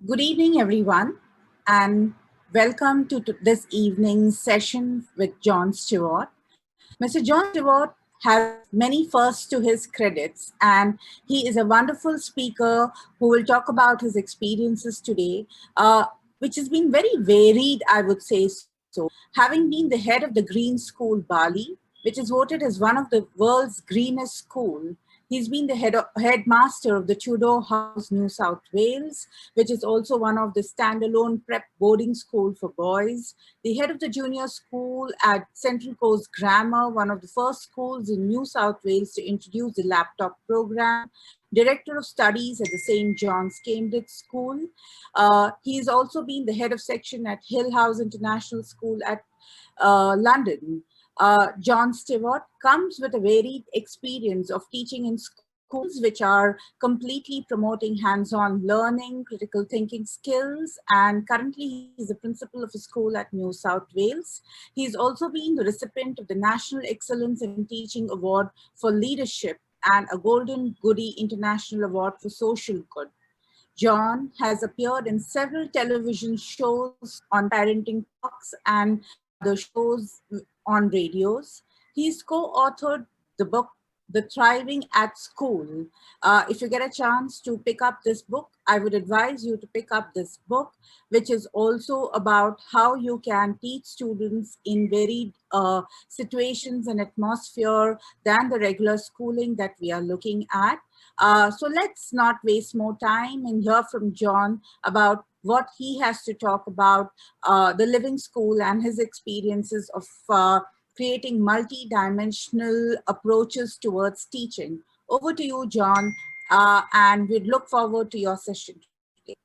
Good evening, everyone, and welcome to this evening's session with John Stewart. Mr. John Stewart has many firsts to his credits, and he is a wonderful speaker who will talk about his experiences today, which has been very varied, I would say so. Having been the head of the Green School Bali, which is voted as one of the world's greenest school, he's been the headmaster of the Tudor House, New South Wales, which is also one of the standalone prep boarding school for boys, the head of the junior school at Central Coast Grammar, one of the first schools in New South Wales to introduce the laptop program, director of studies at the St. John's Cambridge School. He's also been the head of section at Hill House International School at London. John Stewart comes with a varied experience of teaching in schools which are completely promoting hands-on learning, critical thinking skills, and currently he's the principal of a school at New South Wales. He's also been the recipient of the National Excellence in Teaching Award for Leadership and a Golden Goody International Award for Social Good. John has appeared in several television shows on parenting talks and other shows on radios. He's co-authored the book, The Thriving at School. If you get a chance to pick up this book, I would advise you to pick up this book, which is also about how you can teach students in varied situations and atmosphere than the regular schooling that we are looking at. So let's not waste more time and hear from John about what he has to talk about the living school and his experiences of creating multi-dimensional approaches towards teaching. Over to you, John, and we'd look forward to your session today.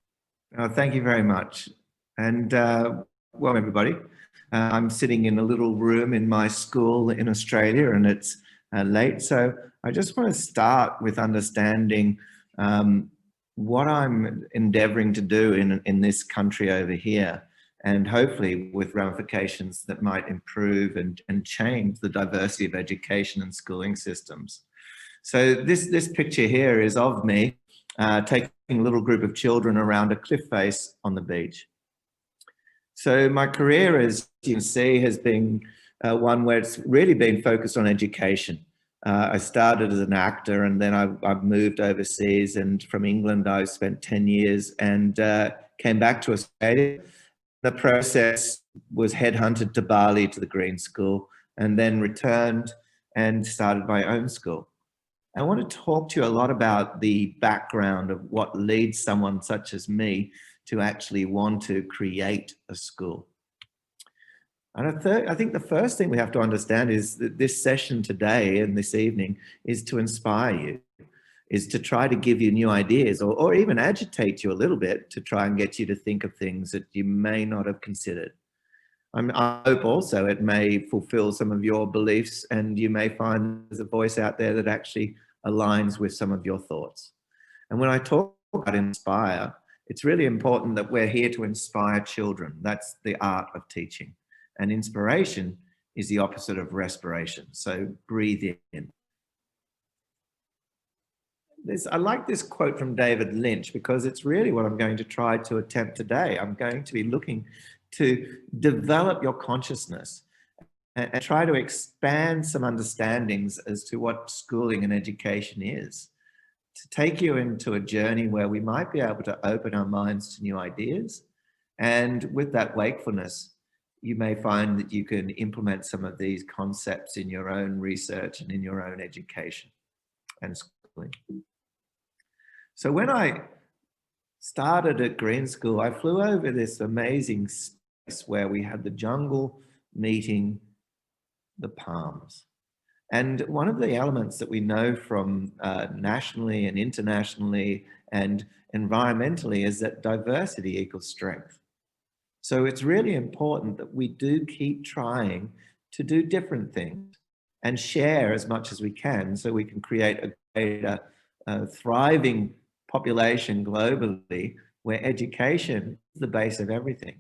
Thank you very much. And welcome, everybody. I'm sitting in a little room in my school in Australia, and it's late. So I just want to start with understanding what I'm endeavoring to do in this country over here, and hopefully with ramifications that might improve and change the diversity of education and schooling systems. So this picture here is of me taking a little group of children around a cliff face on the beach. So my career, as you can see, has been one where it's really been focused on education. I started as an actor, and then I've moved overseas, and from England I spent 10 years and came back to Australia. The process was headhunted to Bali, to the Green School, and then returned and started my own school. I want to talk to you a lot about the background of what leads someone such as me to actually want to create a school. And I think the first thing we have to understand is that this session today and this evening is to inspire you, is to try to give you new ideas, or even agitate you a little bit to try and get you to think of things that you may not have considered. I hope also it may fulfill some of your beliefs, and you may find there's a voice out there that actually aligns with some of your thoughts. And when I talk about inspire, it's really important that we're here to inspire children. That's the art of teaching. And inspiration is the opposite of respiration. So breathe in. I like this quote from David Lynch because it's really what I'm going to try to attempt today. I'm going to be looking to develop your consciousness and try to expand some understandings as to what schooling and education is, to take you into a journey where we might be able to open our minds to new ideas. And with that wakefulness, you may find that you can implement some of these concepts in your own research and in your own education and schooling. So when I started at Green School, I flew over this amazing space where we had the jungle meeting the palms. And one of the elements that we know from nationally and internationally and environmentally is that diversity equals strength. So it's really important that we do keep trying to do different things and share as much as we can so we can create a greater thriving population globally where education is the base of everything.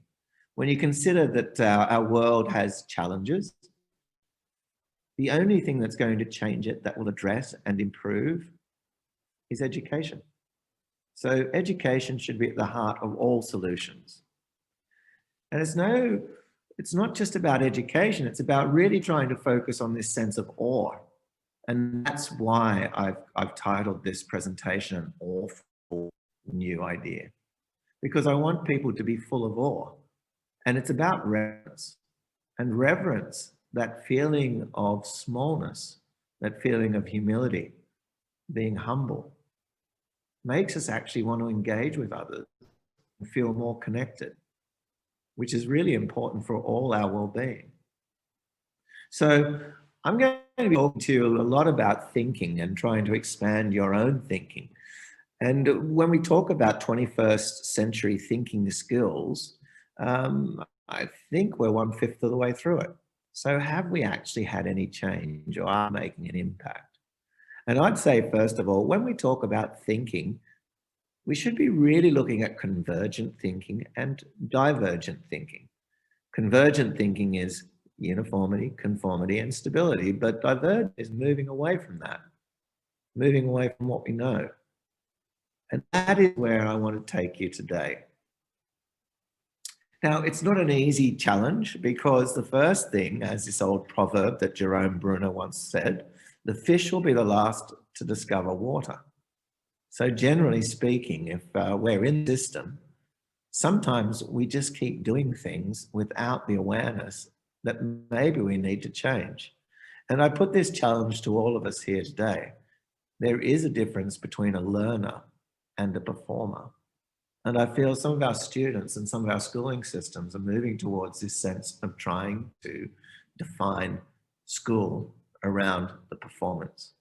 When you consider that our world has challenges, the only thing that's going to change it, that will address and improve, is education. So education should be at the heart of all solutions. And it's not just about education, it's about really trying to focus on this sense of awe. And that's why I've titled this presentation An Awful New Idea, because I want people to be full of awe. And it's about reverence. And reverence, that feeling of smallness, that feeling of humility, being humble, makes us actually want to engage with others and feel more connected, which is really important for all our well-being. So I'm going to be talking to you a lot about thinking and trying to expand your own thinking. And when we talk about 21st century thinking skills, I think we're 1/5 of the way through it. So have we actually had any change or are making an impact? And I'd say, first of all, when we talk about thinking, we should be really looking at convergent thinking and divergent thinking. Convergent thinking is uniformity, conformity, and stability, but divergent is moving away from that, moving away from what we know. And that is where I want to take you today. Now, it's not an easy challenge because the first thing, as this old proverb that Jerome Bruner once said, the fish will be the last to discover water. So generally speaking, if we're in the system, sometimes we just keep doing things without the awareness that maybe we need to change. And I put this challenge to all of us here today. There is a difference between a learner and a performer. And I feel some of our students and some of our schooling systems are moving towards this sense of trying to define school around the performance.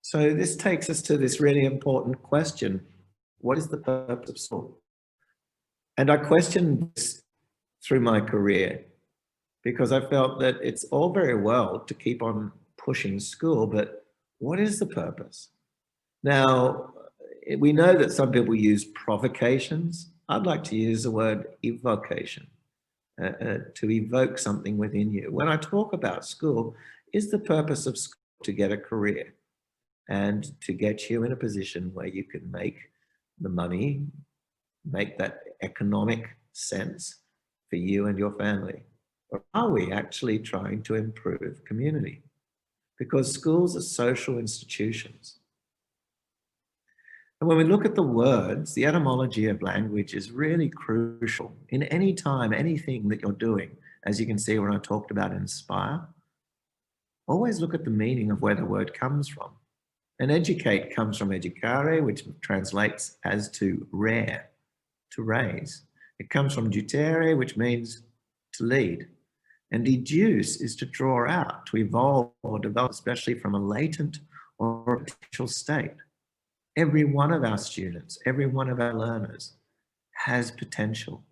So this takes us to this really important question. What is the purpose of school? And I questioned this through my career because I felt that it's all very well to keep on pushing school, but what is the purpose? Now, we know that some people use provocations. I'd like to use the word evocation, to evoke something within you. When I talk about school, is the purpose of school to get a career and to get you in a position where you can make the money, make that economic sense for you and your family? Or are we actually trying to improve community? Because schools are social institutions. And when we look at the words, the etymology of language is really crucial in any time, anything that you're doing. As you can see when I talked about inspire, always look at the meaning of where the word comes from. And educate comes from educare, which translates as to rear, to raise. It comes from dutere, which means to lead. And deduce is to draw out, to evolve or develop, especially from a latent or a potential state. Every one of our students, every one of our learners has potential,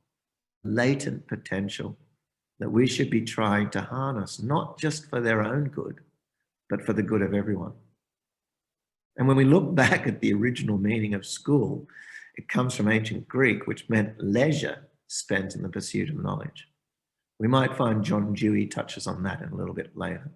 latent potential that we should be trying to harness, not just for their own good, but for the good of everyone. And when we look back at the original meaning of school, it comes from ancient Greek, which meant leisure spent in the pursuit of knowledge. We might find John Dewey touches on that in a little bit later.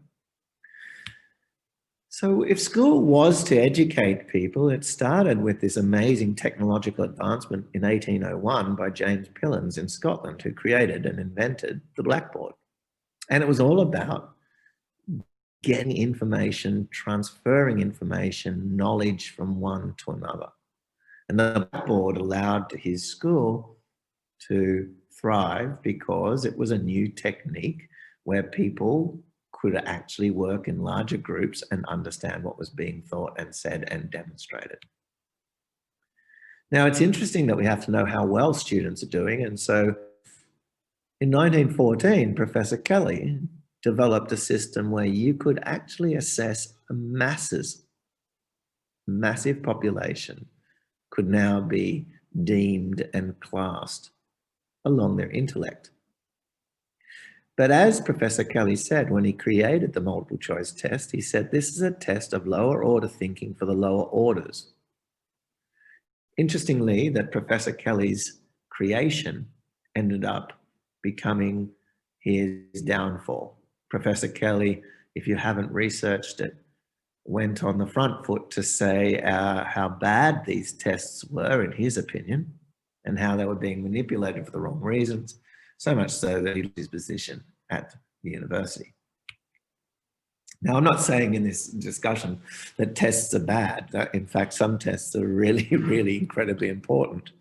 So if school was to educate people, it started with this amazing technological advancement in 1801 by James Pillins in Scotland, who created and invented the blackboard. And it was all about getting information, transferring information, knowledge from one to another. And the blackboard allowed his school to thrive because it was a new technique where people could actually work in larger groups and understand what was being thought and said and demonstrated. Now, it's interesting that we have to know how well students are doing. And so in 1914, Professor Kelly developed a system where you could actually assess a massive population could now be deemed and classed along their intellect. But as Professor Kelly said when he created the multiple choice test, he said this is a test of lower order thinking for the lower orders. Interestingly, that Professor Kelly's creation ended up becoming his downfall. Professor Kelly, if you haven't researched it, went on the front foot to say how bad these tests were, in his opinion, and how they were being manipulated for the wrong reasons, so much so that he lost his position at the university. Now, I'm not saying in this discussion that tests are bad. In fact, some tests are really, really incredibly important.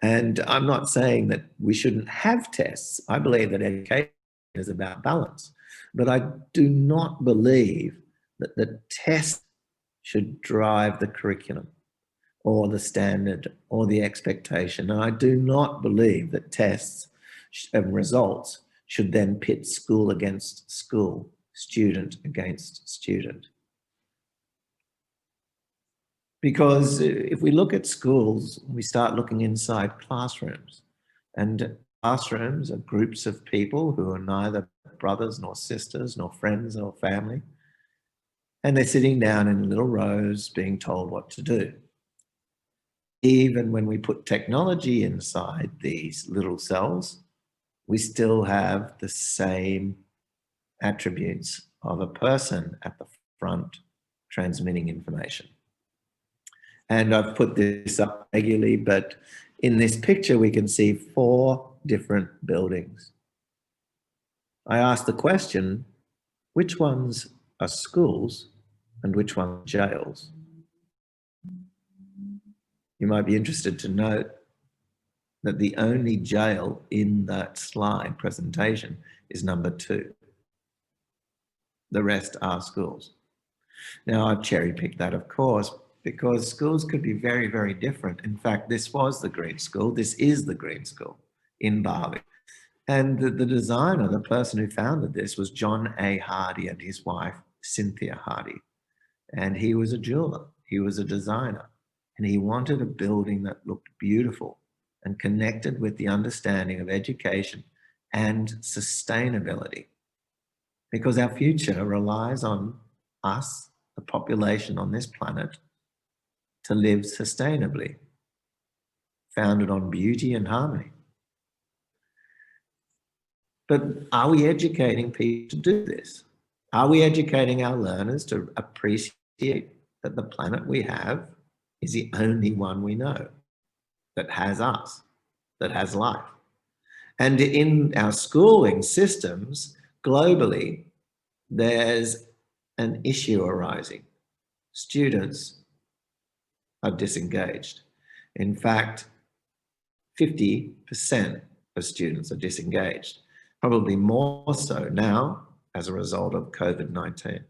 And I'm not saying that we shouldn't have tests. I believe that education is about balance. But I do not believe that the test should drive the curriculum or the standard or the expectation. And I do not believe that tests and results should then pit school against school, student against student. Because if we look at schools, we start looking inside classrooms. And classrooms are groups of people who are neither brothers nor sisters nor friends nor family. And they're sitting down in little rows being told what to do. Even when we put technology inside these little cells, we still have the same attributes of a person at the front transmitting information. And I've put this up regularly, but in this picture, we can see 4 different buildings. I asked the question, which ones are schools and which ones are jails? You might be interested to note that the only jail in that slide presentation is number 2. The rest are schools. Now, I've cherry-picked that, of course, because schools could be very, very different. In fact, this was the Green School. This is the Green School in Bali. And the designer, the person who founded this, was John A. Hardy and his wife, Cynthia Hardy. And he was a jeweler. He was a designer. And he wanted a building that looked beautiful and connected with the understanding of education and sustainability. Because our future relies on us, the population on this planet, to live sustainably, founded on beauty and harmony. But are we educating people to do this? Are we educating our learners to appreciate that the planet we have is the only one we know, that has us, that has life? And in our schooling systems globally, there's an issue arising. Students are disengaged. In fact, 50% of students are disengaged, probably more so now as a result of COVID-19.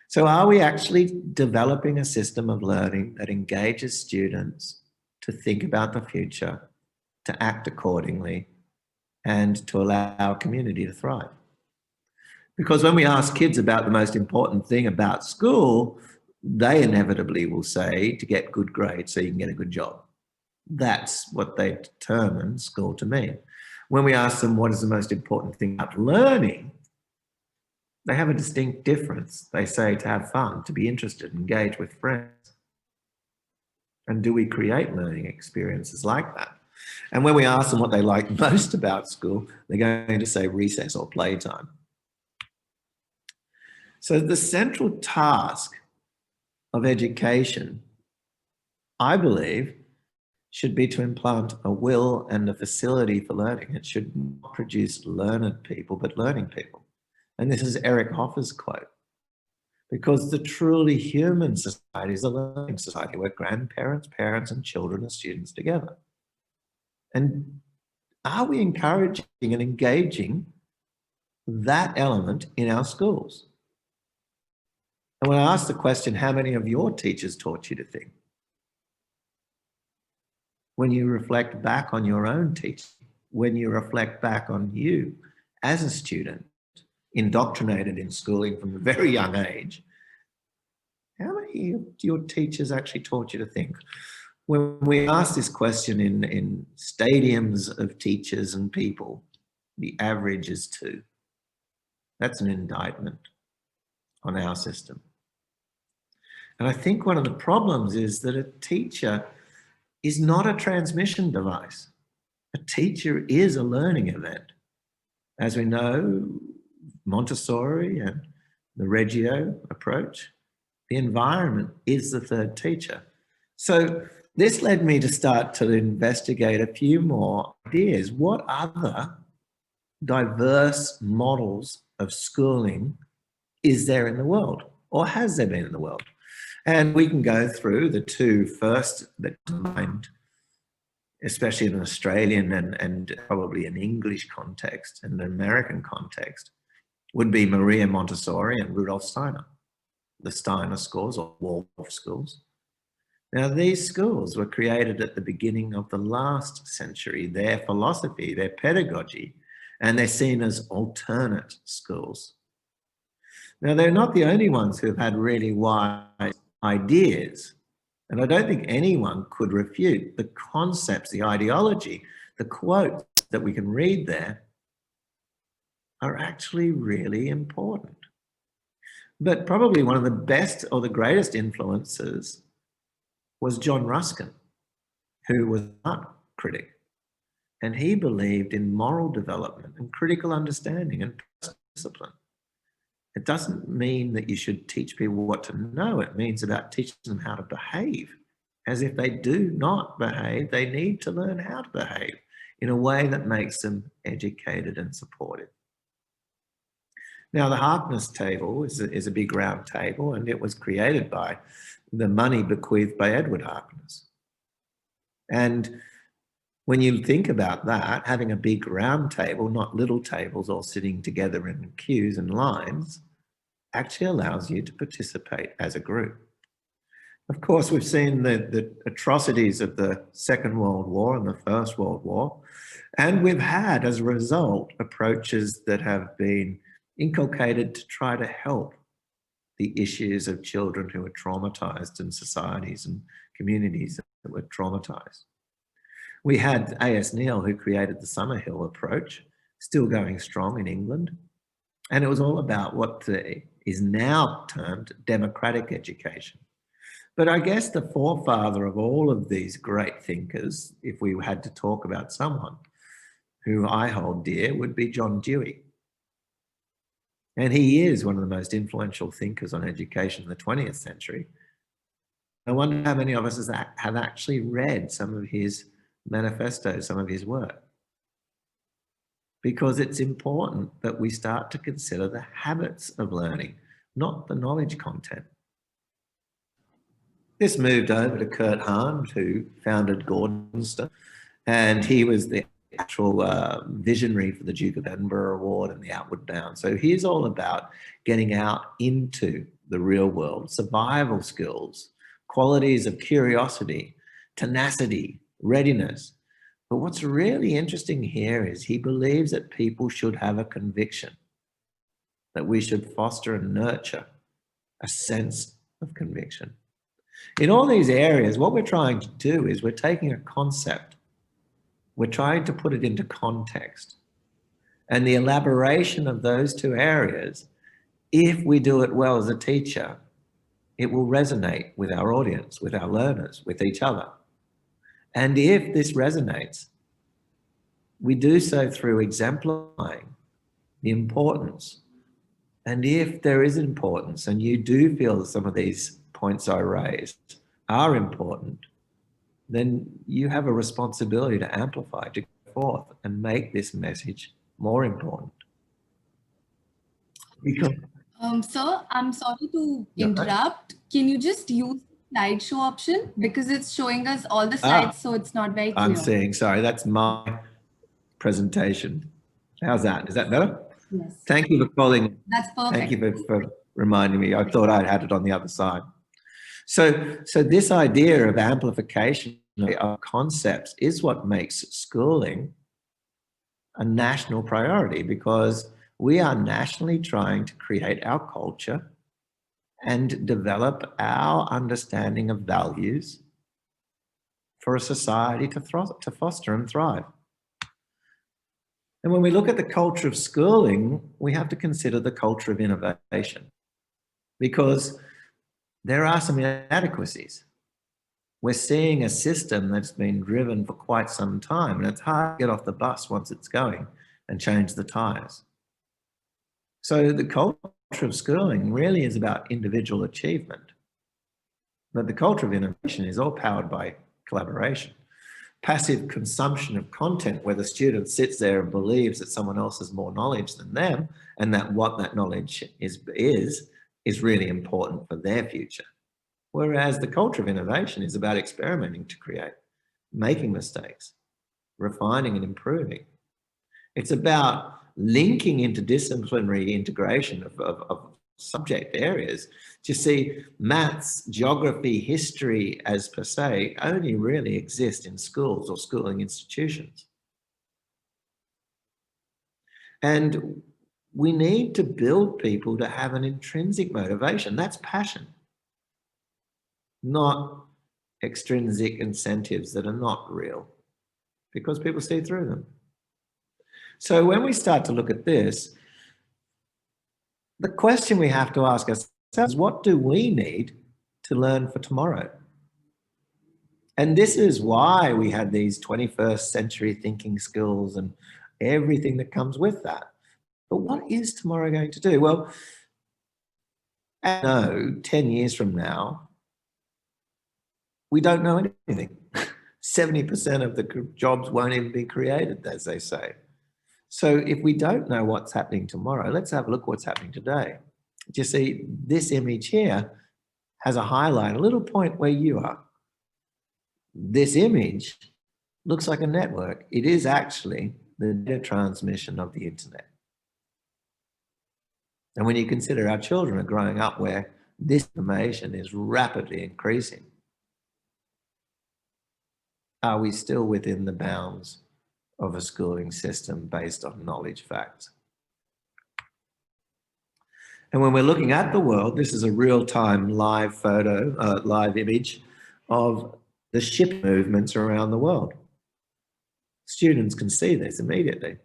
So are we actually developing a system of learning that engages students to think about the future, to act accordingly, and to allow our community to thrive? Because when we ask kids about the most important thing about school, they inevitably will say to get good grades so you can get a good job. That's what they determine school to mean. When we ask them what is the most important thing about learning, they have a distinct difference. They say to have fun, to be interested, engage with friends. And do we create learning experiences like that? And when we ask them what they like most about school, they're going to say recess or playtime. So the central task of education, I believe, should be to implant a will and a facility for learning. It should not produce learned people, but learning people. And this is Eric Hoffer's quote. Because the truly human society is a learning society where grandparents, parents, and children are students together. And are we encouraging and engaging that element in our schools? And when I ask the question, how many of your teachers taught you to think? When you reflect back on your own teaching, when you reflect back on you as a student, indoctrinated in schooling from a very young age, how many of your teachers actually taught you to think? When we ask this question in stadiums of teachers and people, the average is 2. That's an indictment on our system. And I think one of the problems is that a teacher is not a transmission device. A teacher is a learning event. As we know, Montessori and the Reggio approach, The environment is the third teacher. So this led me to start to investigate a few more ideas. What other diverse models of schooling is there in the world, or has there been in the world? And we can go through the two first that mind, especially in an Australian and probably an English context and an American context, would be Maria Montessori and Rudolf Steiner, the Steiner schools or Waldorf schools. Now, these schools were created at the beginning of the last century. Their philosophy, their pedagogy, and they're seen as alternate schools. Now, they're not the only ones who've had really wise ideas. And I don't think anyone could refute the concepts, the ideology, the quotes that we can read there are actually really important. But probably one of the best or the greatest influences was John Ruskin, who was an art critic. And he believed in moral development and critical understanding and discipline. It doesn't mean that you should teach people what to know. It means about teaching them how to behave. As if they do not behave, they need to learn how to behave in a way that makes them educated and supportive. Now, the Harkness table is a big round table, and it was created by the money bequeathed by Edward Harkness. And when you think about that, having a big round table, not little tables all sitting together in queues and lines, actually allows you to participate as a group. Of course, we've seen the atrocities of the Second World War and the First World War, and we've had, as a result, approaches that have been inculcated to try to help the issues of children who are traumatized in societies and communities that were traumatized. We had A.S. Neil, who created the Summerhill approach, still going strong in England. And it was all about what is now termed democratic education. But I guess the forefather of all of these great thinkers, if we had to talk about someone who I hold dear, would be John Dewey. And he is one of the most influential thinkers on education in the 20th century. I wonder how many of us have actually read some of his manifestos, some of his work. Because it's important that we start to consider the habits of learning, not the knowledge content. This moved over to Kurt Hahn, who founded Gordonstoun, and he was the actual visionary for the Duke of Edinburgh Award and the Outward Bound. So he's all about getting out into the real world, survival skills, qualities of curiosity, tenacity, readiness. But what's really interesting here is he believes that people should have a conviction, that we should foster and nurture a sense of conviction. In all these areas, what we're trying to do is we're taking a concept, we're trying to put it into context. And the elaboration of those two areas, if we do it well as a teacher, it will resonate with our audience, with our learners, with each other. And if this resonates, we do so through exemplifying the importance. And if there is importance, and you do feel that some of these points I raised are important, then you have a responsibility to amplify, to go forth and make this message more important. Sir, I'm sorry to interrupt. Can you just use the slideshow option? Because it's showing us all the slides, so it's not very clear. I'm seeing, sorry, that's my presentation. How's that? Is that better? Yes. Thank you for calling. That's perfect. Thank you for reminding me. I thought I'd had it on the other side. So this idea of amplification of concepts is what makes schooling a national priority, because we are nationally trying to create our culture and develop our understanding of values for a society to foster and thrive. And when we look at the culture of schooling, we have to consider the culture of innovation, because there are some inadequacies. We're seeing a system that's been driven for quite some time, and it's hard to get off the bus once it's going and change the tires. So the culture of schooling really is about individual achievement. But the culture of innovation is all powered by collaboration. Passive consumption of content where the student sits there and believes that someone else has more knowledge than them and that what that knowledge is really important for their future. Whereas the culture of innovation is about experimenting to create, making mistakes, refining and improving. It's about linking interdisciplinary integration of subject areas. You see, maths, geography, history as per se only really exist in schools or schooling institutions. And we need to build people to have an intrinsic motivation. That's passion, not extrinsic incentives that are not real, because people see through them. So when we start to look at this, the question we have to ask ourselves is, what do we need to learn for tomorrow? And this is why we had these 21st century thinking skills and everything that comes with that. But what is tomorrow going to do? Well, I know 10 years from now, we don't know anything. 70% of the jobs won't even be created, as they say. So if we don't know what's happening tomorrow, let's have a look what's happening today. You see, this image here has a highlight, a little point where you are. This image looks like a network. It is actually the data transmission of the internet. And when you consider our children are growing up where this information is rapidly increasing, are we still within the bounds of a schooling system based on knowledge facts? And when we're looking at the world, this is a real-time live photo, live image of the ship movements around the world. Students can see this immediately.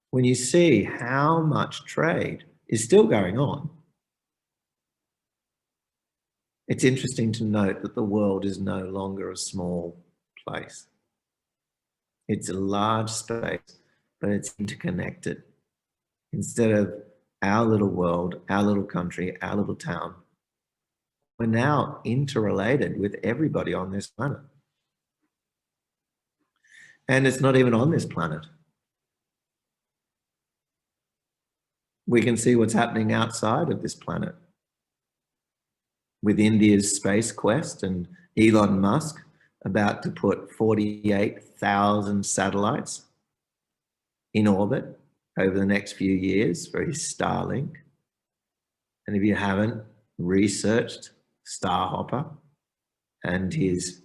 When you see how much trade is still going on, it's interesting to note that the world is no longer a small place. It's a large space, but it's interconnected. Instead of our little world, our little country, our little town, we're now interrelated with everybody on this planet. And it's not even on this planet. We can see what's happening outside of this planet with India's space quest and Elon Musk about to put 48,000 satellites in orbit over the next few years for his Starlink. And if you haven't researched Starhopper and his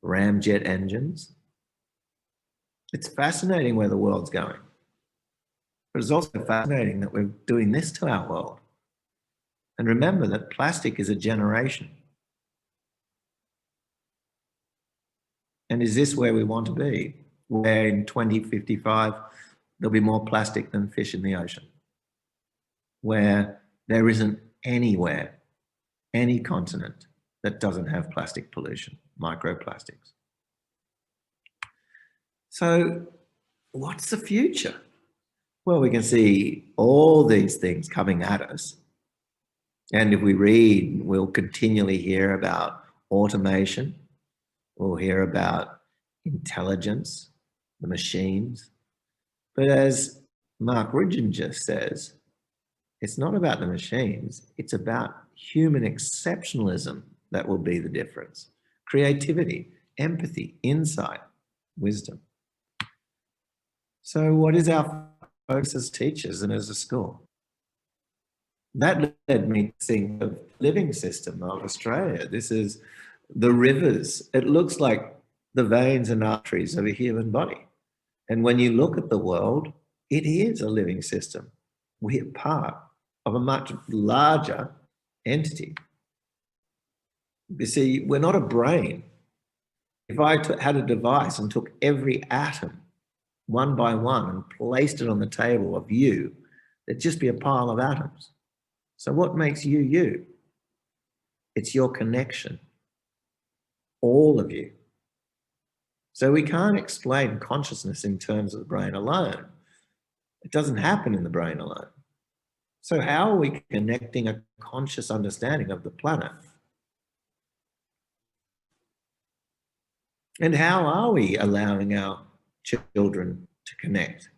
ramjet engines, it's fascinating where the world's going. But it's also fascinating that we're doing this to our world. And remember that plastic is a generation. And is this where we want to be? Where in 2055, there'll be more plastic than fish in the ocean. Where there isn't anywhere, any continent that doesn't have plastic pollution, microplastics. So what's the future? Well, we can see all these things coming at us. And if we read, we'll continually hear about automation. We'll hear about intelligence, the machines. But as Mark Ridginger says, it's not about the machines, it's about human exceptionalism that will be the difference. Creativity, empathy, insight, wisdom. So what is our focus as teachers and as a school? That led me to think of the living system of Australia. This is the rivers. It looks like the veins and arteries of a human body. And when you look at the world, it is a living system. We're part of a much larger entity. You see, we're not a brain. If I had a device and took every atom one by one and placed it on the table of you, it'd just be a pile of atoms. So what makes you you? It's your connection, all of you. So we can't explain consciousness in terms of the brain alone. It doesn't happen in the brain alone. So how are we connecting a conscious understanding of the planet And how are we allowing our children to connect?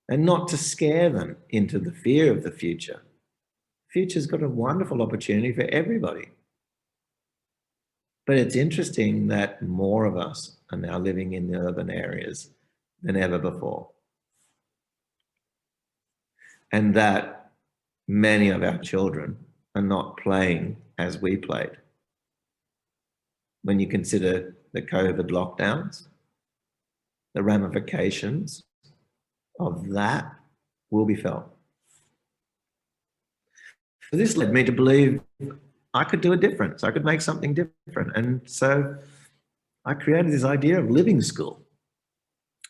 And not to scare them into the fear of the future. Future's got a wonderful opportunity for everybody. But it's interesting that more of us are now living in the urban areas than ever before. And that many of our children are not playing as we played. When you consider the COVID lockdowns, the ramifications of that will be felt. So this led me to believe I could do a difference. I could make something different. And so I created this idea of living school.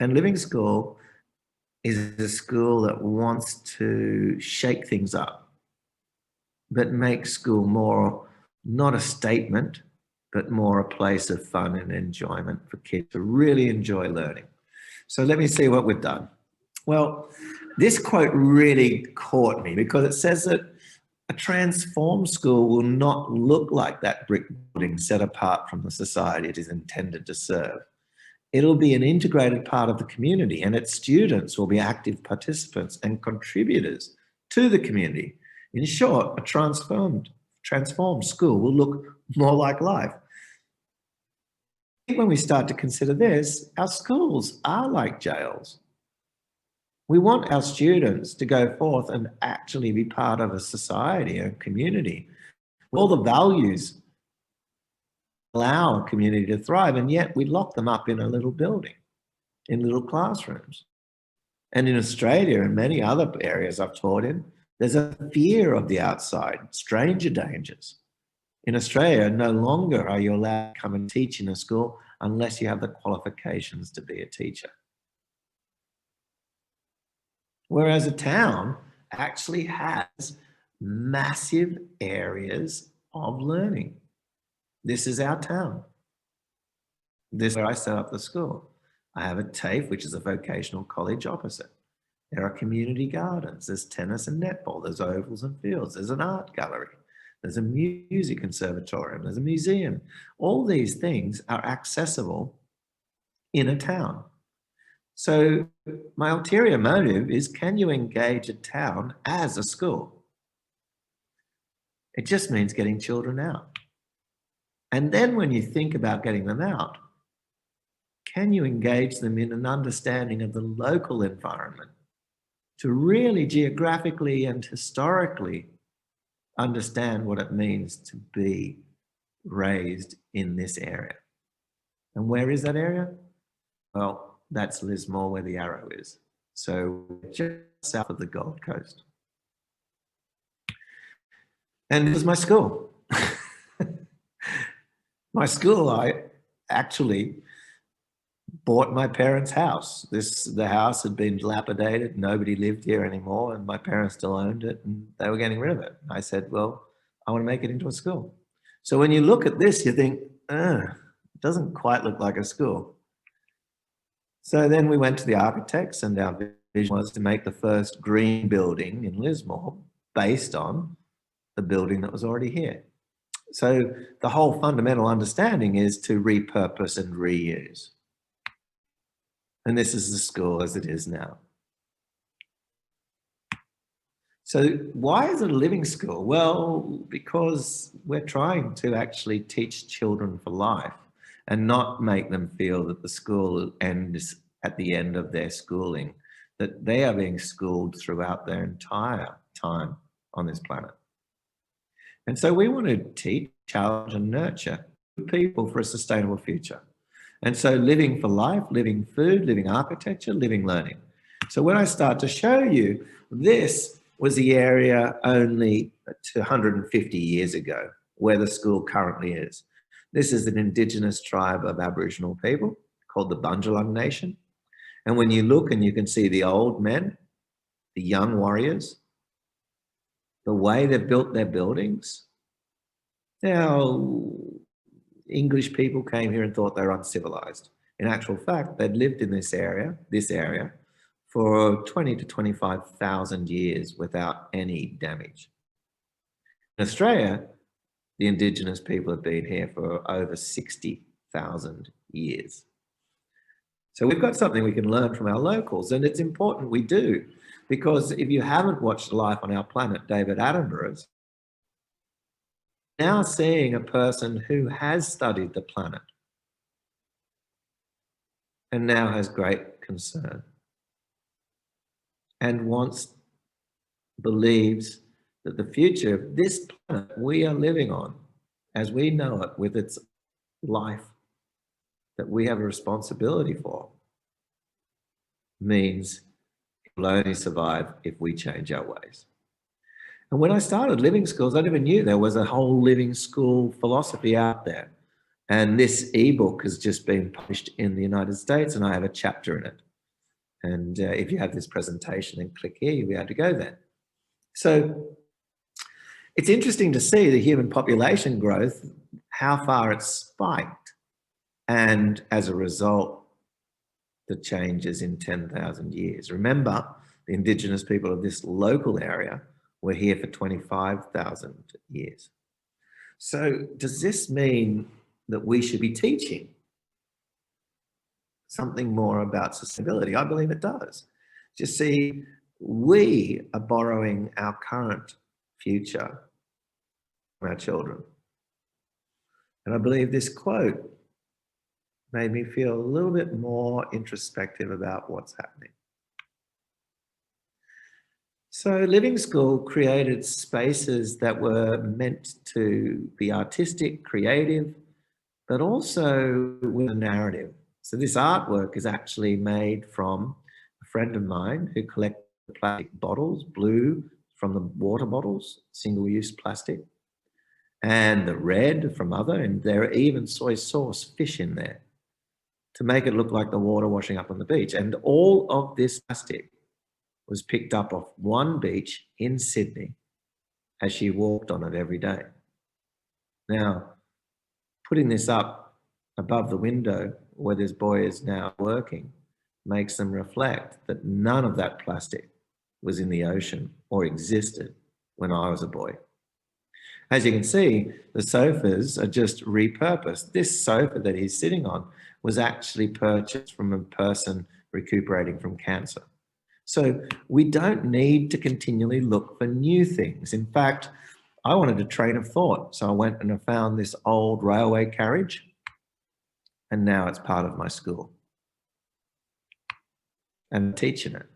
And living school is a school that wants to shake things up, but make school more, not a statement, but more a place of fun and enjoyment for kids to really enjoy learning. So let me see what we've done. Well, this quote really caught me because it says that a transformed school will not look like that brick building set apart from the society it is intended to serve. It'll be an integrated part of the community, and its students will be active participants and contributors to the community. In short, a transformed school will look more like life. When we start to consider this, our schools are like jails. We want our students to go forth and actually be part of a society, a community, where all the values allow a community to thrive, and yet we lock them up in a little building, in little classrooms. And in Australia and many other areas I've taught in, there's a fear of the outside, stranger dangers. In Australia, no longer are you allowed to come and teach in a school unless you have the qualifications to be a teacher. Whereas a town actually has massive areas of learning. This is our town. This is where I set up the school. I have a TAFE, which is a vocational college opposite. There are community gardens. There's tennis and netball. There's ovals and fields. There's an art gallery. There's a music conservatorium. There's a museum. All these things are accessible in a town. So my ulterior motive is, can you engage a town as a school? It just means getting children out. And then when you think about getting them out, can you engage them in an understanding of the local environment to really geographically and historically understand what it means to be raised in this area? And where is that area? Well, that's Lismore, where the arrow is. So just south of the Gold Coast. And it was my school. My school, I actually bought my parents' house. The house had been dilapidated. Nobody lived here anymore, and my parents still owned it, and they were getting rid of it. I said, well, I want to make it into a school. So when you look at this, you think, it doesn't quite look like a school. So then we went to the architects, and our vision was to make the first green building in Lismore based on the building that was already here. So the whole fundamental understanding is to repurpose and reuse. And this is the school as it is now. So why is it a living school? Well, because we're trying to actually teach children for life and not make them feel that the school ends at the end of their schooling, that they are being schooled throughout their entire time on this planet. And so we want to teach, challenge, and nurture people for a sustainable future. And so living for life, living food, living architecture, living learning. So when I start to show you, this was the area only 250 years ago where the school currently is. This is an indigenous tribe of Aboriginal people called the Bundjalung Nation. And when you look and you can see the old men, the young warriors, the way they've built their buildings. Now, English people came here and thought they were uncivilized. In actual fact, they'd lived in this area for 20 to 25,000 years without any damage. In Australia, the Indigenous people have been here for over 60 10,000 years. So we've got something we can learn from our locals, and it's important we do, because if you haven't watched Life on Our Planet, David Attenborough's, now seeing a person who has studied the planet and now has great concern and believes that the future of this planet we are living on, as we know it, with its life that we have a responsibility for, means it will only survive if we change our ways. And when I started Living Schools, I never knew there was a whole living school philosophy out there. And this ebook has just been published in the United States, and I have a chapter in it. And if you have this presentation and click here, you'll be able to go there. So it's interesting to see the human population growth, how far it's spiked. And as a result, the changes in 10,000 years. Remember, the indigenous people of this local area were here for 25,000 years. So does this mean that we should be teaching something more about sustainability? I believe it does. Just see, we are borrowing our current future from our children. And I believe this quote made me feel a little bit more introspective about what's happening. So Living School created spaces that were meant to be artistic, creative, but also with a narrative. So this artwork is actually made from a friend of mine who collected plastic bottles, blue from the water bottles, single-use plastic, and the red from other, and there are even soy sauce fish in there to make it look like the water washing up on the beach. And all of this plastic was picked up off one beach in Sydney as she walked on it every day. Now, putting this up above the window where this boy is now working makes them reflect that none of that plastic was in the ocean or existed when I was a boy. As you can see, the sofas are just repurposed. This sofa that he's sitting on was actually purchased from a person recuperating from cancer. So we don't need to continually look for new things. In fact, I wanted a train of thought. So I went and I found this old railway carriage, and now it's part of my school. And I'm teaching it.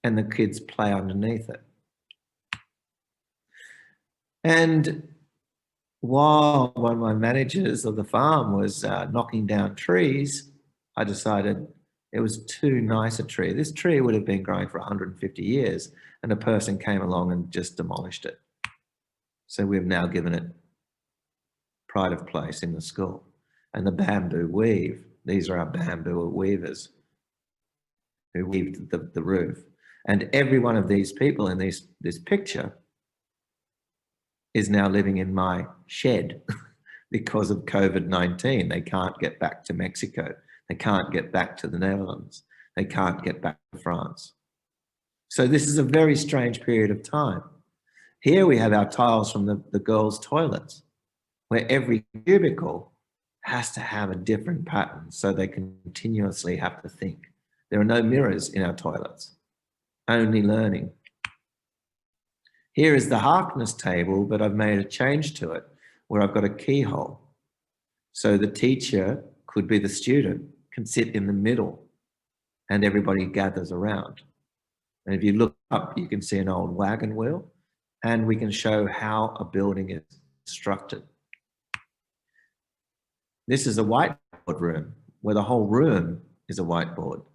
And the kids play underneath it. And while one of my managers of the farm was knocking down trees, I decided it was too nice a tree. This tree would have been growing for 150 years, and a person came along and just demolished it. So we've now given it pride of place in the school. And the bamboo weave, these are our bamboo weavers who weaved the roof. And every one of these people in this picture is now living in my shed because of COVID-19. They can't get back to Mexico. They can't get back to the Netherlands. They can't get back to France. So this is a very strange period of time. Here we have our tiles from the girls' toilets, where every cubicle has to have a different pattern so they continuously have to think. There are no mirrors in our toilets, only learning. Here is the Harkness table, but I've made a change to it where I've got a keyhole. So the teacher could be the student, can sit in the middle, and everybody gathers around. And if you look up, you can see an old wagon wheel, and we can show how a building is constructed. This is a whiteboard room where the whole room is a whiteboard,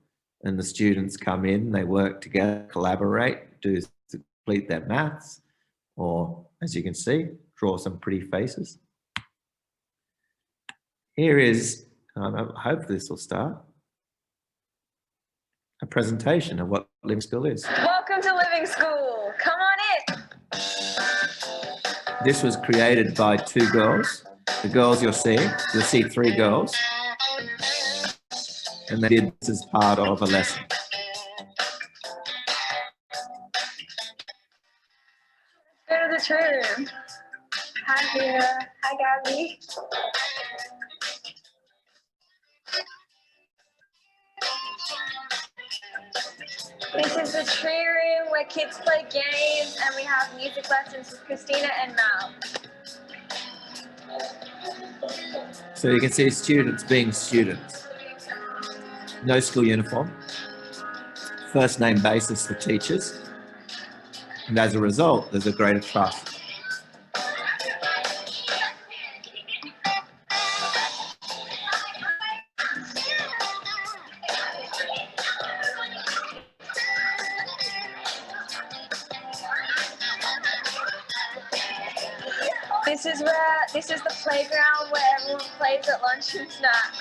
and the students come in, they work together, collaborate, complete their maths, or as you can see, draw some pretty faces. Here is, hopefully this will start, a presentation of what Living School is. Welcome to Living School. Come on in. This was created by two girls. The girls you'll see three girls. And they did this as part of a lesson. Go to this room. Hi here. Hi, Gabby. This is the tree room where kids play games and we have music lessons with Christina and Mal. So you can see students being students. No school uniform. First name basis for teachers. And as a result, there's a greater trust. This is the playground where everyone plays at lunch and snack.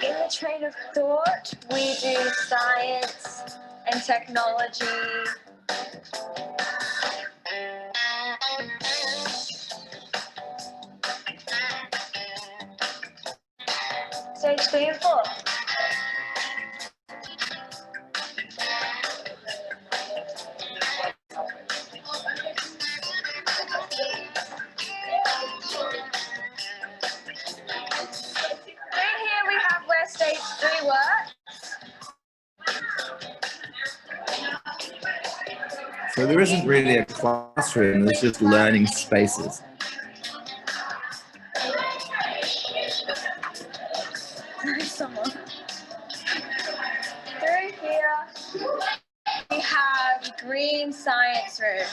In the train of thought, we do science and technology. Stage 3 and 4. Stage 3 work. So there isn't really a classroom, there's just learning spaces. Someone. Through here, we have green science room,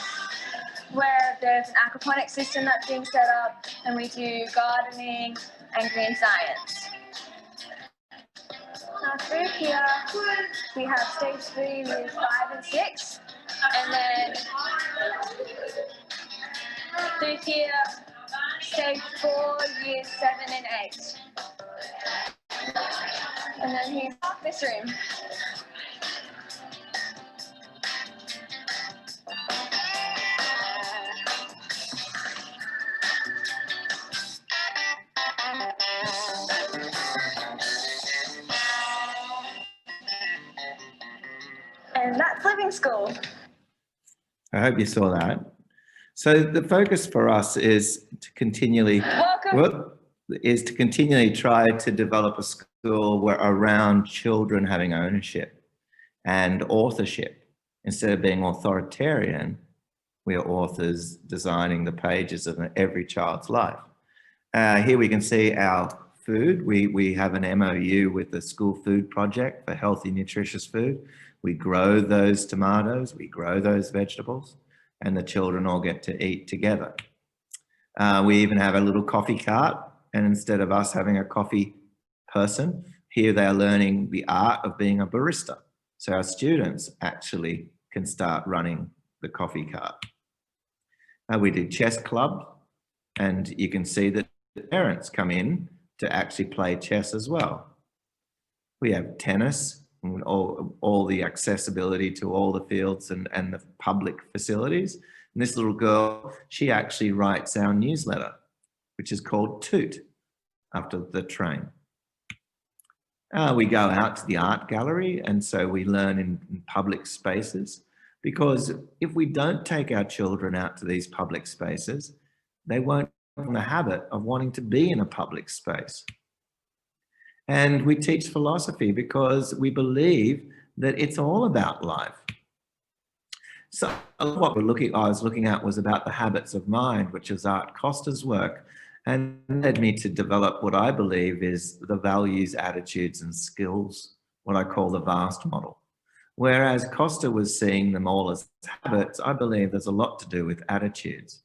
where there's an aquaponics system that's being set up, and we do gardening and green science. Now through here, we have stage 3 with 5 and 6, and then through here, stage 4, years 7 and 8. And then here's this room. And that's living school. I hope you saw that. So the focus for us is to continually try to develop a school where around children having ownership and authorship. Instead of being authoritarian, we are authors designing the pages of every child's life. Here we can see our food. We have an MOU with the School Food Project for healthy, nutritious food. We grow those tomatoes, we grow those vegetables, and the children all get to eat together. We even have a little coffee cart, and instead of us having a coffee person, here they are learning the art of being a barista. So our students actually can start running the coffee cart. We do chess club, and you can see that the parents come in to actually play chess as well. We have tennis, and all the accessibility to all the fields and the public facilities. And this little girl, she actually writes our newsletter, which is called Toot, after the train. We go out to the art gallery, and so we learn in public spaces, because if we don't take our children out to these public spaces, they won't have the habit of wanting to be in a public space. And we teach philosophy because we believe that it's all about life. So what I was looking at was about the habits of mind, which is Art Costa's work, and led me to develop what I believe is the values, attitudes, and skills, what I call the VAST model. Whereas Costa was seeing them all as habits, I believe there's a lot to do with attitudes.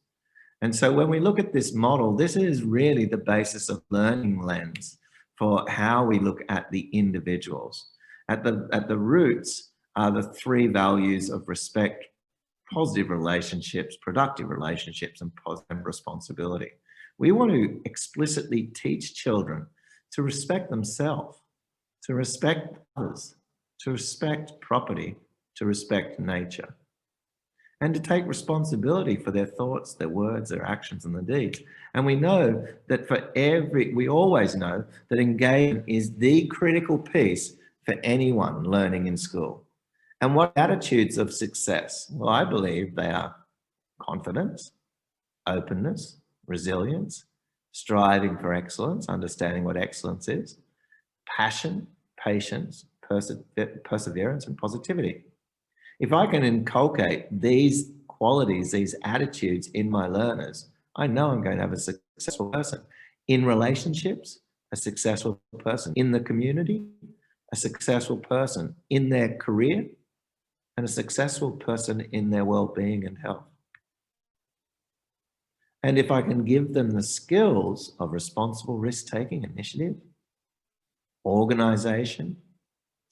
And so when we look at this model, this is really the basis of learning lens for how we look at the individuals. At the roots are the 3 values of respect, positive relationships, productive relationships, and positive responsibility. We want to explicitly teach children to respect themselves, to respect others, to respect property, to respect nature, and to take responsibility for their thoughts, their words, their actions, and their deeds. And we know that we always know that engagement is the critical piece for anyone learning in school. And what attitudes of success? Well, I believe they are confidence, openness, resilience, striving for excellence, understanding what excellence is, passion, patience, perseverance, and positivity. If I can inculcate these qualities, these attitudes in my learners, I know I'm going to have a successful person in relationships, a successful person in the community, a successful person in their career, and a successful person in their well-being and health. And if I can give them the skills of responsible risk-taking, initiative, organization,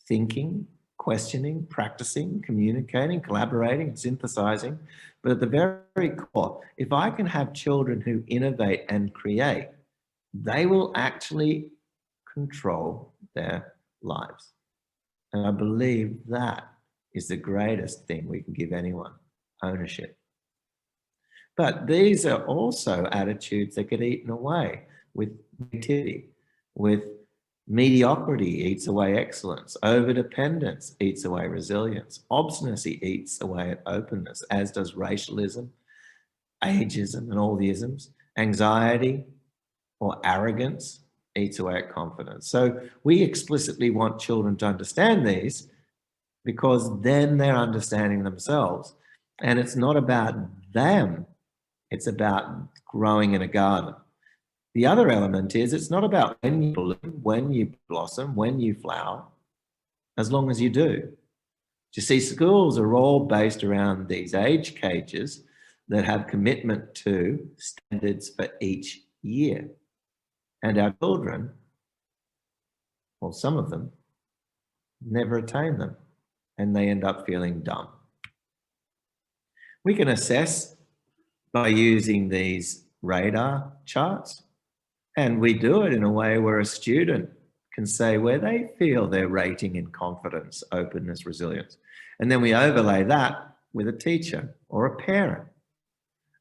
thinking, questioning, practicing, communicating, collaborating, and synthesizing, but at the very core, if I can have children who innovate and create, they will actually control their lives. And I believe that is the greatest thing we can give anyone, ownership. But these are also attitudes that get eaten away with negativity, with mediocrity eats away excellence, overdependence eats away resilience, obstinacy eats away at openness, as does racialism, ageism and all the isms, anxiety or arrogance eats away at confidence. So we explicitly want children to understand these because then they're understanding themselves. And it's not about them, it's about growing in a garden. The other element is it's not about when you bloom, when you blossom, when you flower, as long as you do. You see, schools are all based around these age cages that have commitment to standards for each year. And our children, well, some of them, never attain them, and they end up feeling dumb. We can assess by using these radar charts, and we do it in a way where a student can say where they feel their rating in confidence, openness, resilience. And then we overlay that with a teacher or a parent.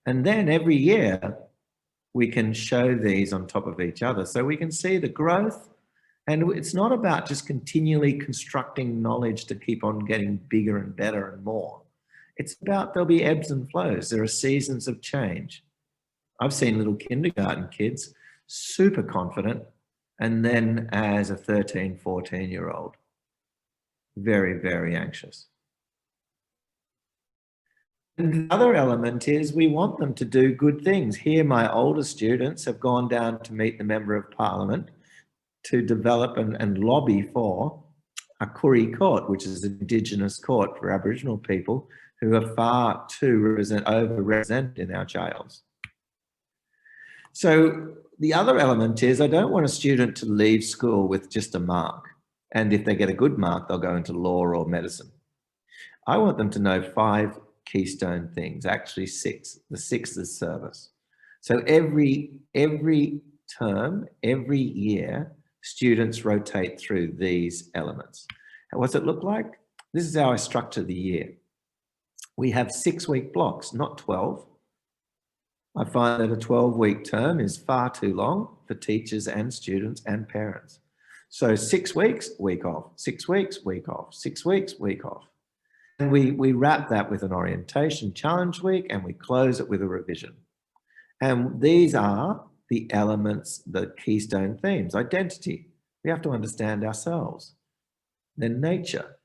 And then every year we can show these on top of each other so we can see the growth. And it's not about just continually constructing knowledge to keep on getting bigger and better and more. It's about there'll be ebbs and flows. There are seasons of change. I've seen little kindergarten kids super confident, and then as a 13, 14-year-old, very, very anxious. And the other element is we want them to do good things. Here, my older students have gone down to meet the Member of Parliament to develop and lobby for a Koori court, which is an Indigenous court for Aboriginal people who are far too overrepresented in our jails. So the other element is I don't want a student to leave school with just a mark. And if they get a good mark, they'll go into law or medicine. I want them to know 5 keystone things, actually 6. The 6th is service. So every term, every year, students rotate through these elements. And what's it look like? This is how I structure the year. We have 6-week blocks, not 12. I find that a 12-week term is far too long for teachers and students and parents. So 6 weeks, week off, 6 weeks, week off, 6 weeks, week off. And we wrap that with an orientation challenge week and we close it with a revision. And these are the elements, the keystone themes. Identity, we have to understand ourselves. Then nature,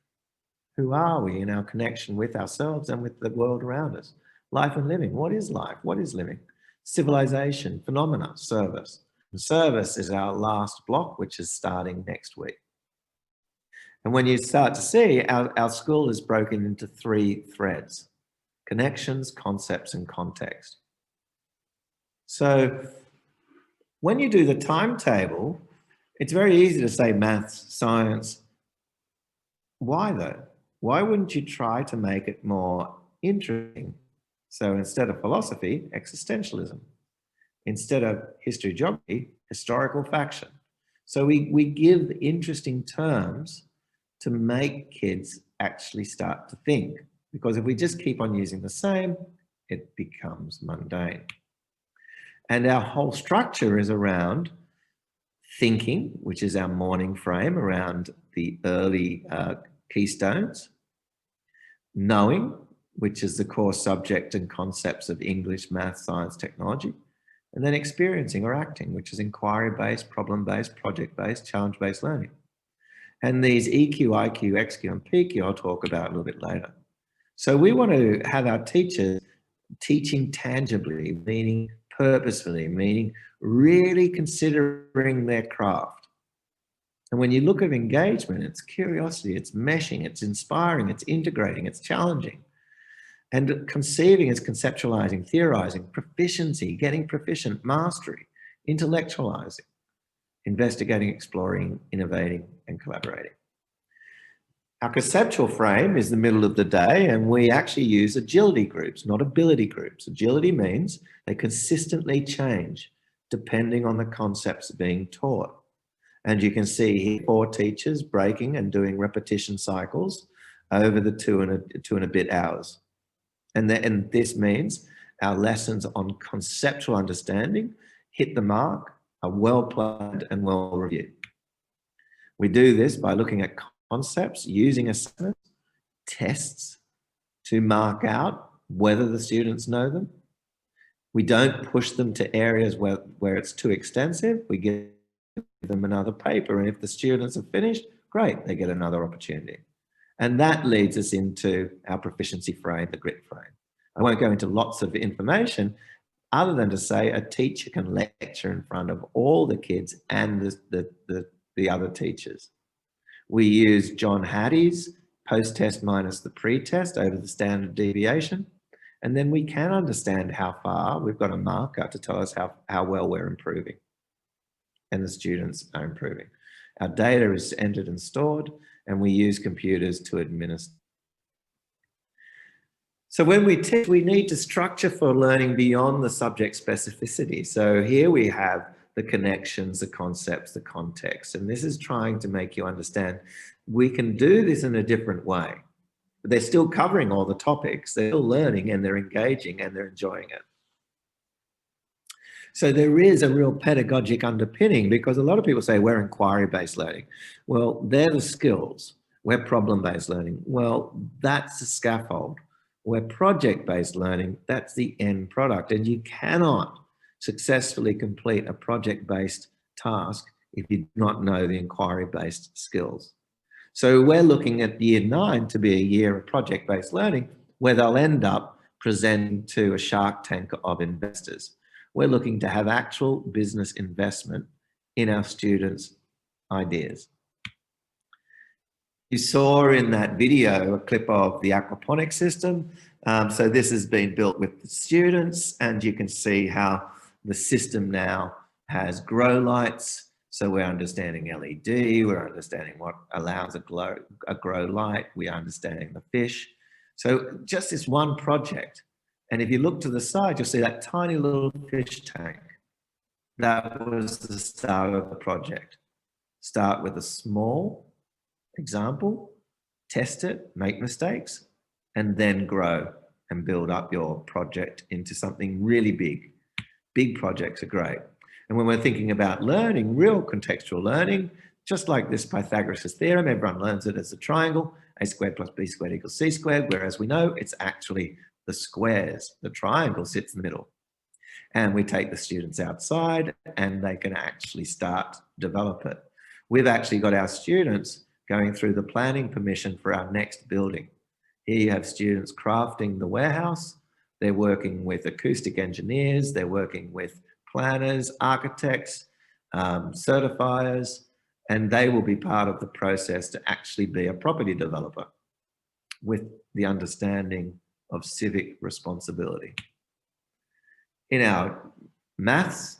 who are we in our connection with ourselves and with the world around us? Life and living, what is life? What is living? Civilization, phenomena, service. And service is our last block, which is starting next week. And when you start to see, our school is broken into 3 threads: connections, concepts, and context. So when you do the timetable, it's very easy to say maths, science. Why though? Why wouldn't you try to make it more interesting? So instead of philosophy, existentialism. Instead of history, geography, historical faction. So we give interesting terms to make kids actually start to think. Because if we just keep on using the same, it becomes mundane. And our whole structure is around thinking, which is our morning frame around the early keystones, knowing, which is the core subject and concepts of English, math, science, technology, and then experiencing or acting, which is inquiry-based, problem-based, project-based, challenge-based learning. And these EQ, IQ, XQ, and PQ I'll talk about a little bit later. So we want to have our teachers teaching tangibly, meaning purposefully, meaning really considering their craft. And when you look at engagement, it's curiosity, it's meshing, it's inspiring, it's integrating, it's challenging. And conceiving is conceptualizing, theorizing, proficiency, getting proficient, mastery, intellectualizing, investigating, exploring, innovating, and collaborating. Our conceptual frame is the middle of the day, and we actually use agility groups, not ability groups. Agility means they consistently change depending on the concepts being taught. And you can see here 4 teachers breaking and doing repetition cycles over the two and a bit hours. And this means our lessons on conceptual understanding hit the mark, are well planned and well reviewed. We do this by looking at concepts, using assessments, tests to mark out whether the students know them. We don't push them to areas where it's too extensive. We give them another paper, and if the students have finished, great, they get another opportunity. And that leads us into our proficiency frame, the grit frame. I won't go into lots of information other than to say a teacher can lecture in front of all the kids and the other teachers. We use John Hattie's post-test minus the pre-test over the standard deviation. And then we can understand how far. We've got a marker to tell us how well we're improving and the students are improving. Our data is entered and stored, and we use computers to administer. So when we teach, we need to structure for learning beyond the subject specificity. So here we have the connections, the concepts, the context, and this is trying to make you understand we can do this in a different way. But they're still covering all the topics, they're still learning and they're engaging and they're enjoying it. So there is a real pedagogic underpinning, because a lot of people say we're inquiry-based learning. Well, they're the skills. We're problem-based learning. Well, that's the scaffold. We're project-based learning. That's the end product. And you cannot successfully complete a project-based task if you do not know the inquiry-based skills. So we're looking at year 9 to be a year of project-based learning, where they'll end up presenting to a shark tank of investors. We're looking to have actual business investment in our students' ideas. You saw in that video a clip of the aquaponics system. So this has been built with the students, and you can see how the system now has grow lights. So we're understanding LED, we're understanding what allows a grow light, we're understanding the fish. So just this one project. And if you look to the side, you'll see that tiny little fish tank. That was the start of the project. Start with a small example, test it, make mistakes, and then grow and build up your project into something really big. Big projects are great. And when we're thinking about learning, real contextual learning, just like this Pythagoras' theorem, everyone learns it as a triangle, a squared plus b squared equals c squared, whereas we know it's actually the squares. The triangle sits in the middle. And we take the students outside and they can actually start to develop it. We've actually got our students going through the planning permission for our next building. Here you have students crafting the warehouse. They're working with acoustic engineers. They're working with planners, architects, certifiers, and they will be part of the process to actually be a property developer with the understanding of civic responsibility. In our maths,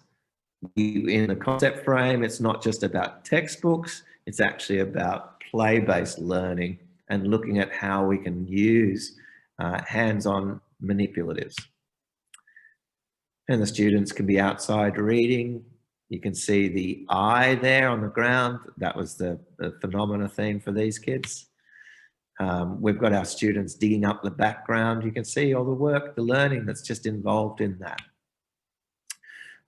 in the concept frame, it's not just about textbooks, it's actually about play-based learning and looking at how we can use hands-on manipulatives. And the students can be outside reading, You can see the eye there on the ground. That was the phenomena theme for these kids. We've got our students digging up the background. You can see all the work, the learning that's just involved in that.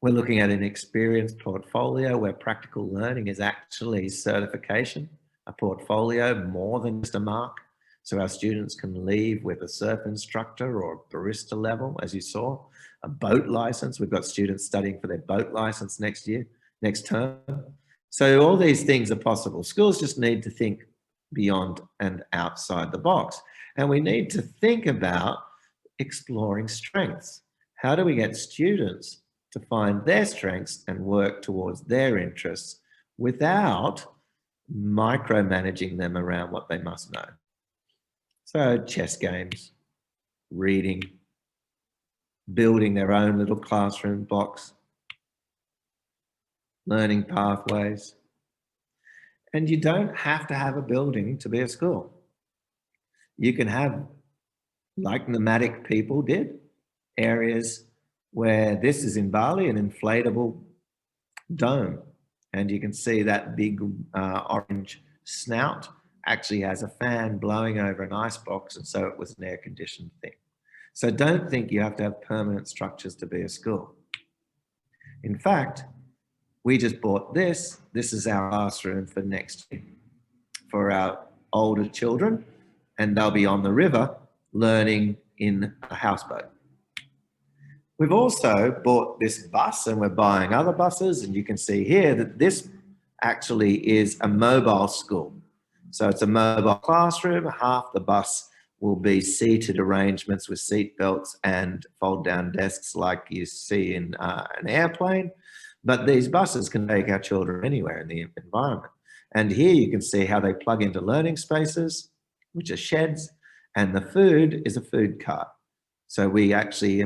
We're looking at an experience portfolio where practical learning is actually certification, a portfolio more than just a mark. So our students can leave with a surf instructor or a barista level, as you saw, a boat license. We've got students studying for their boat license next term. So all these things are possible. Schools just need to think beyond and outside the box. And we need to think about exploring strengths. How do we get students to find their strengths and work towards their interests without micromanaging them around what they must know? So chess games, reading, building their own little classroom box, learning pathways. And you don't have to have a building to be a school. You can have, like nomadic people did, areas where this is in Bali, an inflatable dome. And you can see that big orange snout actually has a fan blowing over an ice box, and so it was an air-conditioned thing. So don't think you have to have permanent structures to be a school. In fact, we just bought this. This is our classroom for next year for our older children, and they'll be on the river learning in a houseboat. We've also bought this bus, and we're buying other buses, and you can see here that this actually is a mobile school. So it's a mobile classroom. Half the bus will be seated arrangements with seat belts and fold down desks like you see in an airplane. But these buses can take our children anywhere in the environment. And here you can see how they plug into learning spaces, which are sheds, and the food is a food cart. So we actually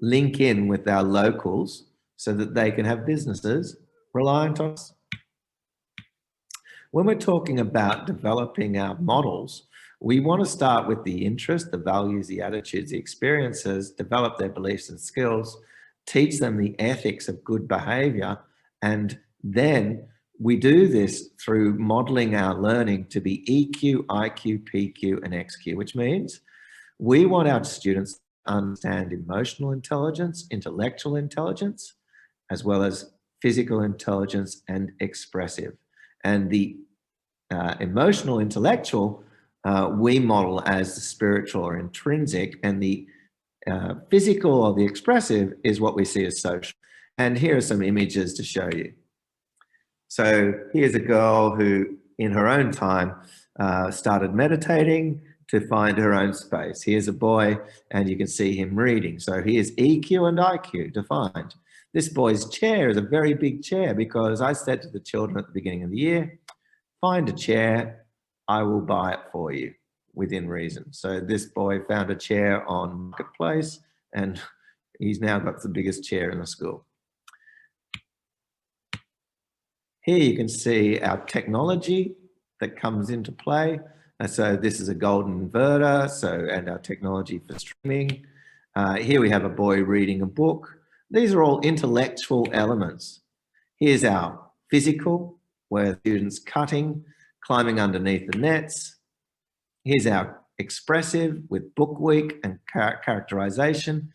link in with our locals so that they can have businesses reliant on us. When we're talking about developing our models, we want to start with the interest, the values, the attitudes, the experiences, develop their beliefs and skills, teach them the ethics of good behavior, and then we do this through modeling our learning to be EQ, IQ, PQ, and XQ, which means we want our students to understand emotional intelligence, intellectual intelligence, as well as physical intelligence and expressive. And the emotional intellectual we model as the spiritual or intrinsic, and the physical or the expressive is what we see as social. And here are some images to show you. So here's a girl who in her own time started meditating to find her own space. Here's a boy, and you can see him reading. So here's EQ and IQ defined. This boy's chair is a very big chair because I said to the children at the beginning of the year, find a chair, I will buy it for you within reason. So this boy found a chair on Marketplace, and he's now got the biggest chair in the school. Here you can see our technology that comes into play. So this is a golden inverter, and our technology for streaming. Here we have a boy reading a book. These are all intellectual elements. Here's our physical, where students cutting, climbing underneath the nets. Here's our expressive with book week and characterization.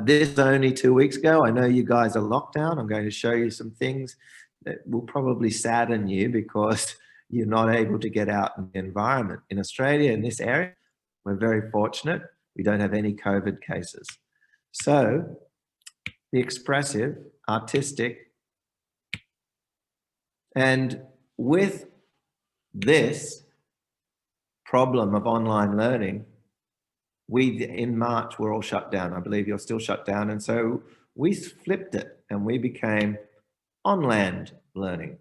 This is only 2 weeks ago. I know you guys are locked down. I'm going to show you some things that will probably sadden you because you're not able to get out in the environment. In Australia, in this area, we're very fortunate. We don't have any COVID cases. So the expressive, artistic, and with this problem of online learning, in March, we're all shut down. I believe you're still shut down. And so we flipped it and we became on-land learning,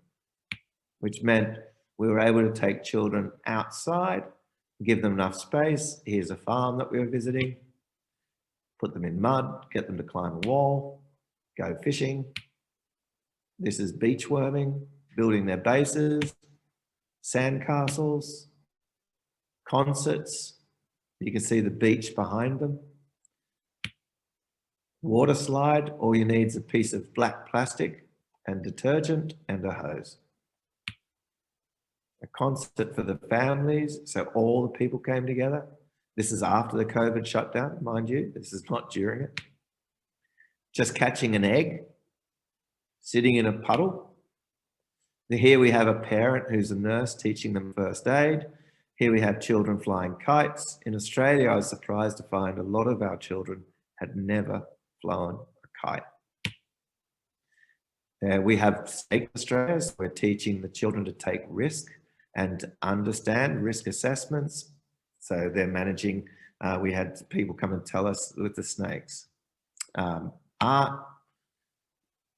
which meant we were able to take children outside, give them enough space. Here's a farm that we were visiting, put them in mud, get them to climb a wall, go fishing. This is beach worming, building their bases, sandcastles, concerts. You can see the beach behind them. Water slide, all you need is a piece of black plastic and detergent and a hose. A concert for the families, so all the people came together. This is after the COVID shutdown, mind you. This is not during it. Just catching an egg, sitting in a puddle. Here we have a parent who's a nurse teaching them first aid. Here we have children flying kites. In Australia, I was surprised to find a lot of our children had never flown a kite. We have Stake Australia, so we're teaching the children to take risk and understand risk assessments. So they're managing, we had people come and tell us with the snakes. Art,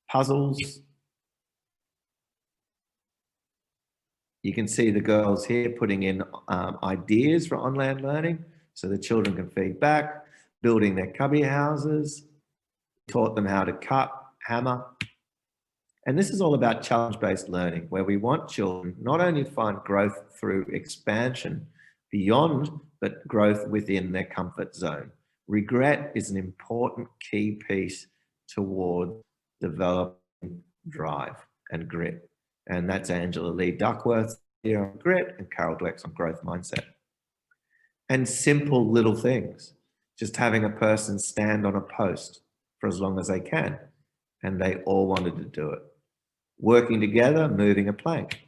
puzzles. You can see the girls here putting in ideas for on-land learning so the children can feed back, building their cubby houses, taught them how to cut, hammer. And this is all about challenge-based learning, where we want children not only to find growth through expansion beyond, but growth within their comfort zone. Regret is an important key piece toward developing drive and grit. And that's Angela Lee Duckworth here on grit and Carol Dweck's on growth mindset. And simple little things, just having a person stand on a post for as long as they can. And they all wanted to do it. Working together, moving a plank,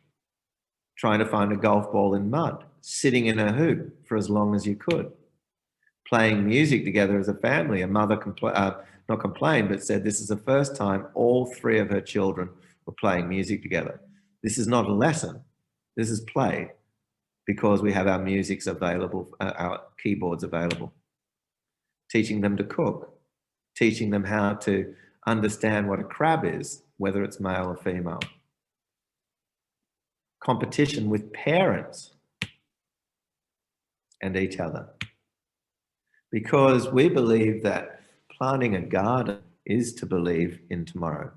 trying to find a golf ball in mud, sitting in a hoop for as long as you could, playing music together as a family. A mother not complained, but said this is the first time all three of her children were playing music together. This is not a lesson, this is play, because we have our musics available, our keyboards available. Teaching them to cook, teaching them how to understand what a crab is, whether it's male or female. Competition with parents and each other. Because we believe that planting a garden is to believe in tomorrow.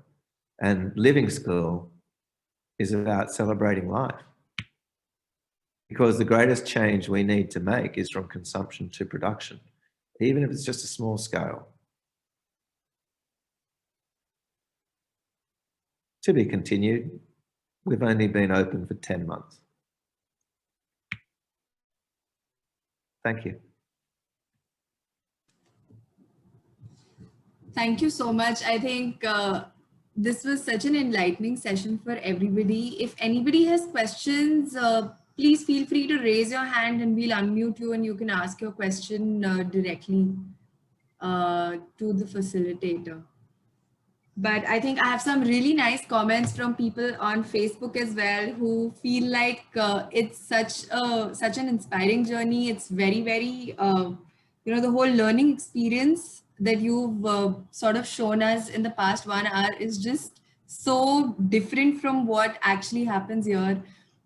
And living school is about celebrating life. Because the greatest change we need to make is from consumption to production, even if it's just a small scale. To be continued. We've only been open for 10 months. Thank you. Thank you so much. I think this was such an enlightening session for everybody. If anybody has questions, please feel free to raise your hand and we'll unmute you and you can ask your question directly to the facilitator. But I think I have some really nice comments from people on Facebook as well who feel like it's such an inspiring journey. It's very, very, the whole learning experience that you've sort of shown us in the past 1 hour is just so different from what actually happens here.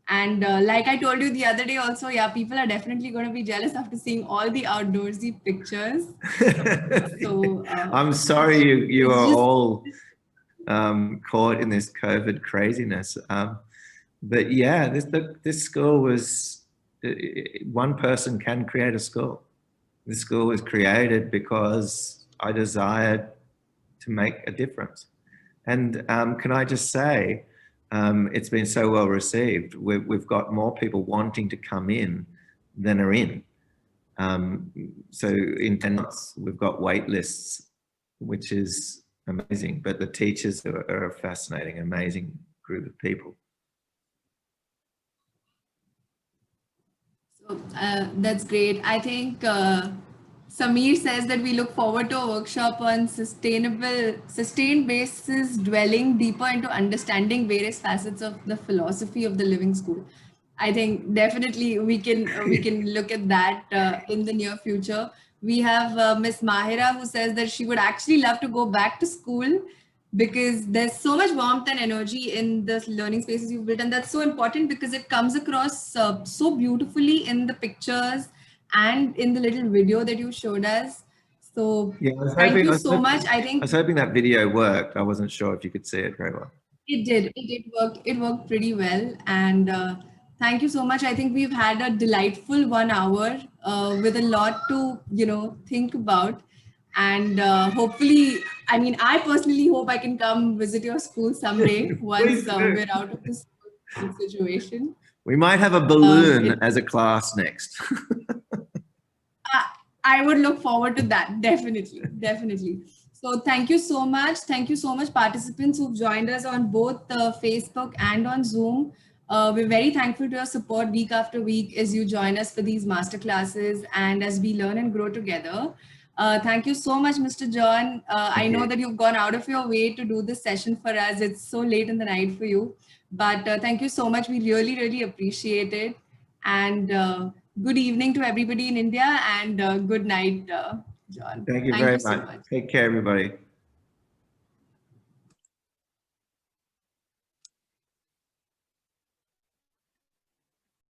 And like I told you the other day also, yeah, people are definitely going to be jealous after seeing all the outdoorsy pictures. So I'm sorry you are all caught in this COVID craziness. But yeah, this school was, one person can create a school. This school was created because I desired to make a difference. And can I just say, it's been so well received. We've got more people wanting to come in than are in. So in 10 months, we've got wait lists, which is amazing. But the teachers are a fascinating, amazing group of people. So that's great. I think Samir says that we look forward to a workshop on sustained basis, dwelling deeper into understanding various facets of the philosophy of the living school. I think definitely we can look at that in the near future. We have Miss Mahira who says that she would actually love to go back to school because there's so much warmth and energy in the learning spaces you've built, and that's so important because it comes across so beautifully in the pictures and in the little video that you showed us. So yeah, thank you so much. I think I was hoping that video worked. I wasn't sure if you could see it very well. It did. It worked pretty well. And thank you so much. I think we've had a delightful 1 hour with a lot to, think about. And hopefully, I mean, I personally hope I can come visit your school someday once Please do. we're out of this situation. We might have a balloon as a class next. I would look forward to that. Definitely. Definitely. So thank you so much. Thank you so much, participants who've joined us on both Facebook and on Zoom. We're very thankful to your support week after week as you join us for these masterclasses and as we learn and grow together. Thank you so much, Mr. John. I know that you've gone out of your way to do this session for us. It's so late in the night for you. But thank you so much. We really, really appreciate it. And good evening to everybody in India and good night, John. Thank you Thank very you so much. much. Take care, everybody.